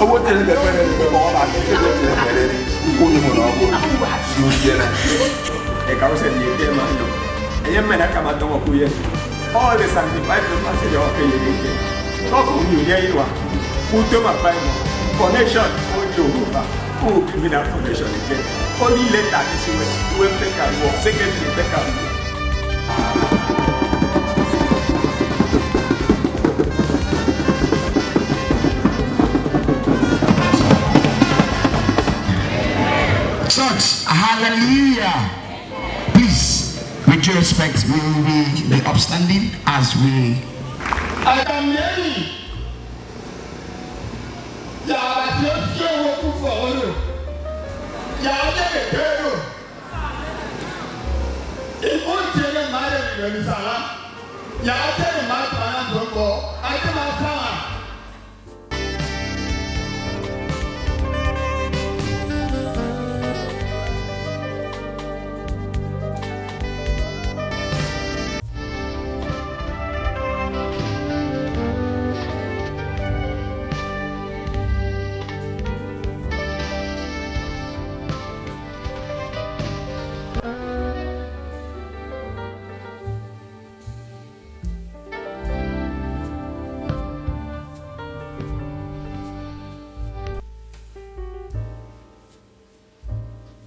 owó tẹ̀lé bẹ̀rẹ̀ bẹ̀rẹ̀ ní bẹ̀rẹ̀ ọ̀la ní tẹ̀lé tẹ̀lé bẹ̀rẹ̀ ní kó ní mọ̀ náà kó ní o yẹ náà ẹ̀ka ó sẹ̀ ní ẹ̀kẹ́ máa ń yọ ẹ̀yẹ mẹ́rin ká máa dánwò kó yẹ all the sanctified people say yọ ọ̀kẹ́ yẹ yẹ tọ́kù ní òye yìí wa kó tó máa bá ẹ̀ mọ̀ connection ó di òwúrọ̀ kó o bí mi náà connection jẹ ó ní ilé tàbí sí wẹ̀ ìwé pẹ́ka wọ secretary pẹ́ka wọ. Church, hallelujah. Please, with your respect, we will be upstanding as we. I am ready. Yeah, let's go for you. Yeah, let it go. If one tell a man in the Salah, yeah, tell a man to go. I cannot